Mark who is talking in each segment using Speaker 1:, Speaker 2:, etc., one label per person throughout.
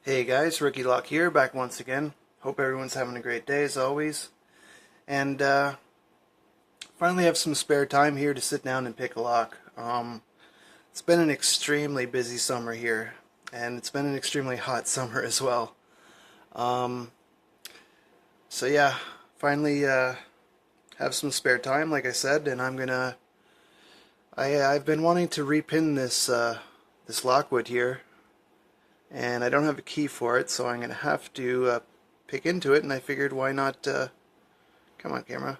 Speaker 1: Hey guys, Rookie Lock here, back once again. Hope everyone's having a great day as always. And finally have some spare time here to sit down and pick a lock. It's been an extremely busy summer here, and it's been an extremely hot summer as well. Um, so yeah, finally have some spare time, like I said, and I've been wanting to repin this Lockwood here, and I don't have a key for it, so I'm gonna have to pick into it. And I figured, why not? Come on, camera.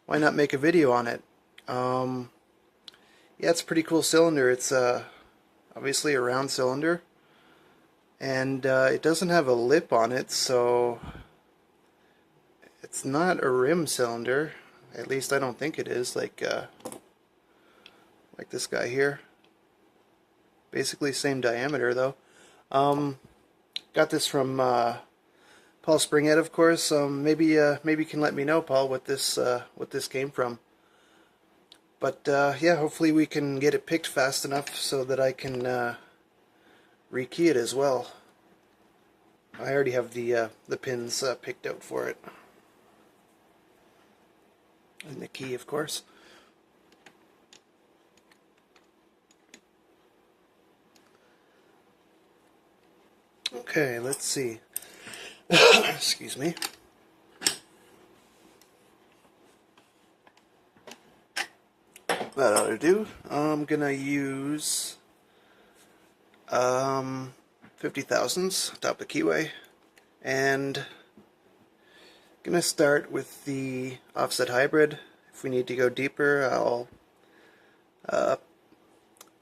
Speaker 1: Why not make a video on it? Yeah, it's a pretty cool cylinder. It's obviously a round cylinder, and it doesn't have a lip on it, so it's not a rim cylinder. At least I don't think it is. Like this guy here. Basically same diameter though. Got this from Paul Springhead, of course. Maybe you can let me know, Paul, what this came from. But yeah, hopefully we can get it picked fast enough so that I can rekey it as well. I already have the pins picked out for it, and the key, of course. Okay, let's see. Excuse me. That ought to do. I'm gonna use 50 thousandths top of the keyway, and gonna start with the offset hybrid. If we need to go deeper, I'll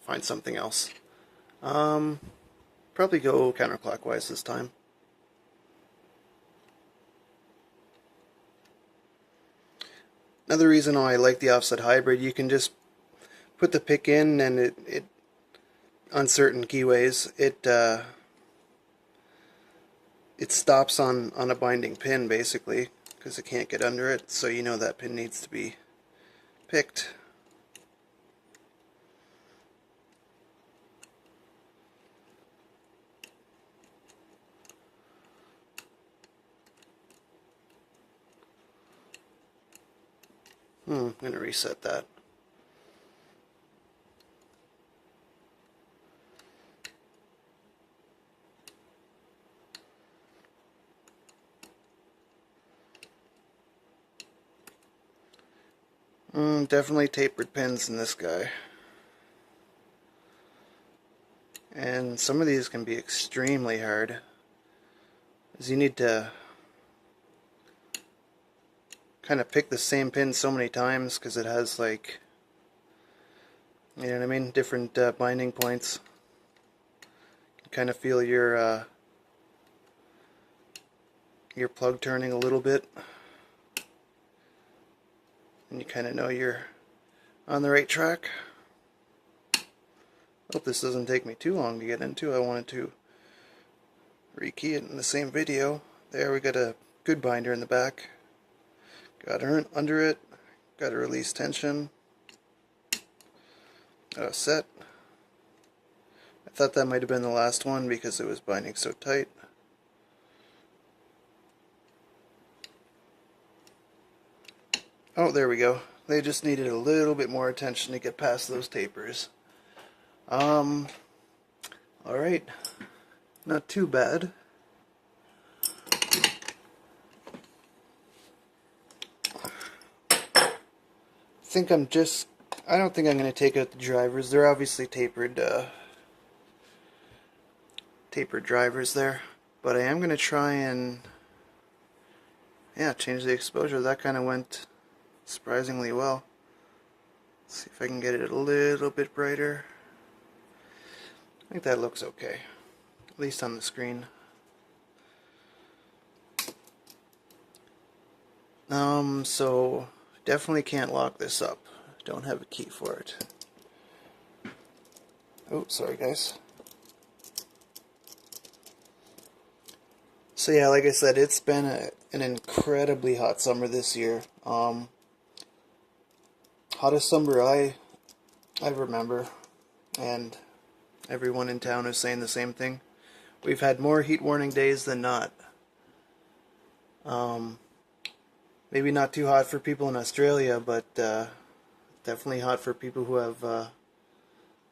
Speaker 1: find something else. Probably go counterclockwise this time. Another reason why I like the offset hybrid, you can just put the pick in, and it on certain keyways it stops on a binding pin basically, because it can't get under it, so you know that pin needs to be picked. I'm going to reset that. Definitely tapered pins in this guy. And some of these can be extremely hard, as you need to kind of pick the same pin so many times because it has, like, you know what I mean, different binding points. You can kind of feel your plug turning a little bit, and you kind of know you're on the right track. Hope this doesn't take me too long to get into. I wanted to rekey it in the same video. There, we got a good binder in the back. Got it under it. Got to release tension. Set. I thought that might have been the last one because it was binding so tight. Oh, there we go. They just needed a little bit more attention to get past those tapers. Alright. Not too bad. I don't think I'm going to take out the drivers. They're obviously tapered drivers there. But I am going to try and, yeah, change the exposure. That kind of went surprisingly well. Let's see if I can get it a little bit brighter. I think that looks okay, at least on the screen. So definitely can't lock this up. Don't have a key for it. Oh, sorry guys. So yeah, like I said, it's been an incredibly hot summer this year. Hottest summer I remember, and everyone in town is saying the same thing. we've had more heat warning days than not. Maybe not too hot for people in Australia, but definitely hot for people who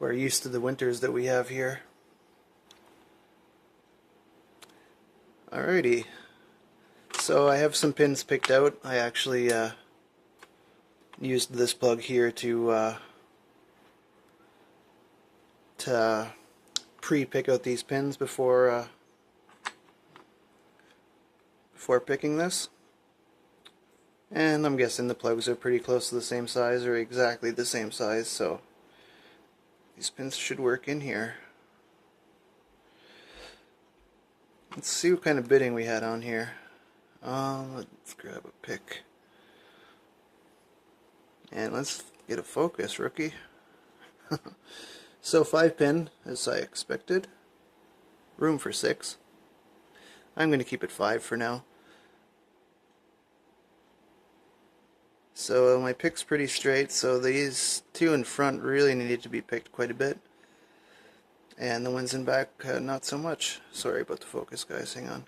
Speaker 1: are used to the winters that we have here. Alrighty, so I have some pins picked out. I actually used this plug here to pre-pick out these pins before picking this. And I'm guessing the plugs are pretty close to the same size, or exactly the same size, so these pins should work in here. Let's see what kind of bitting we had on here. Let's grab a pick. And let's get a focus, rookie. So 5-pin, as I expected. Room for 6. I'm going to keep it 5 for now. So my pick's pretty straight, so these two in front really needed to be picked quite a bit. And the ones in back, not so much. Sorry about the focus, guys, hang on.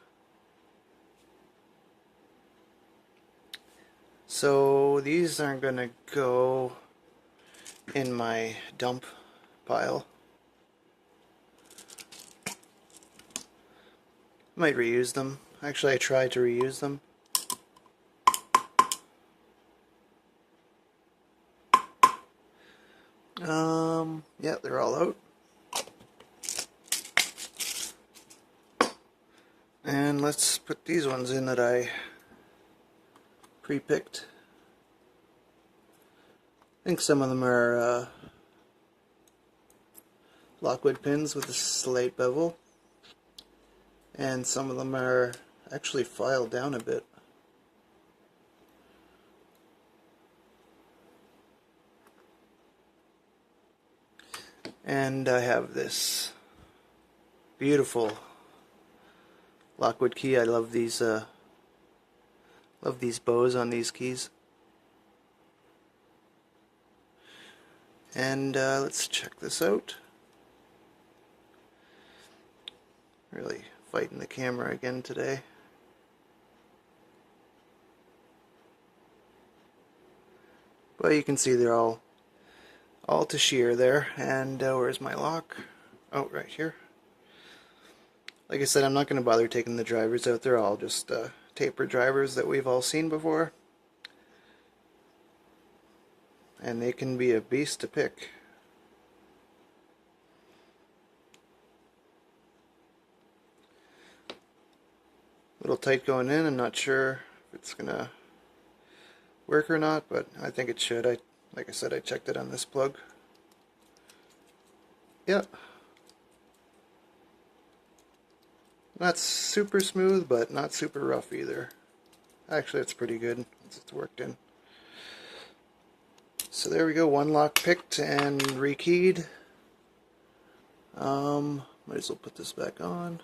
Speaker 1: So these aren't going to go in my dump pile. Might reuse them. Actually, I tried to reuse them. Yeah, they're all out. And let's put these ones in that I pre-picked. I think some of them are Lockwood pins with a slate bevel, and some of them are actually filed down a bit. And I have this beautiful Lockwood key. I love these bows on these keys. And let's check this out. Really fighting the camera again today. But you can see they're all to shear there. And where's my lock? Oh, right here. Like I said, I'm not going to bother taking the drivers out. They're all just taper drivers that we've all seen before. And they can be a beast to pick. A little tight going in. I'm not sure if it's going to work or not, but I think it should. Like I said, I checked it on this plug. Yeah. Not super smooth, but not super rough either. Actually, it's pretty good. It's worked in. So there we go. One lock picked and rekeyed. Might as well put this back on.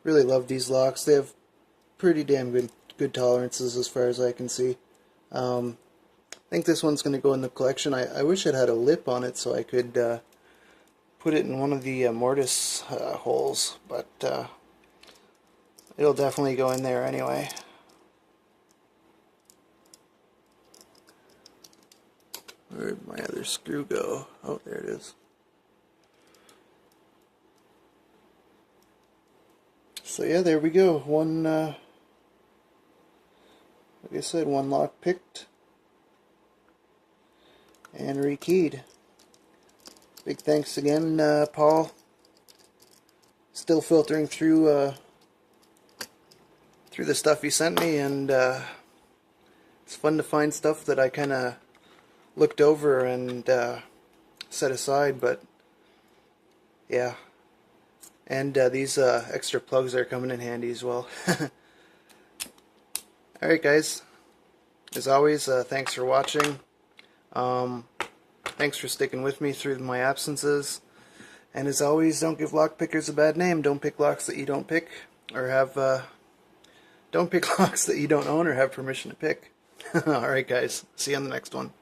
Speaker 1: Really love these locks. They have pretty damn good tolerances as far as I can see. I think this one's going to go in the collection. I wish it had a lip on it so I could put it in one of the mortise holes, but it'll definitely go in there anyway. Where'd my other screw go? Oh, there it is. So yeah, there we go. One, like I said, one lock picked and rekeyed. Big thanks again, Paul. Still filtering through the stuff you sent me, and it's fun to find stuff that I kind of looked over and set aside, but yeah. And these extra plugs are coming in handy as well. Alright guys, as always, thanks for watching. Thanks for sticking with me through my absences. And as always, don't give lock pickers a bad name. Don't pick locks that you don't pick, or have don't pick locks that you don't own or have permission to pick. Alright guys, see you on the next one.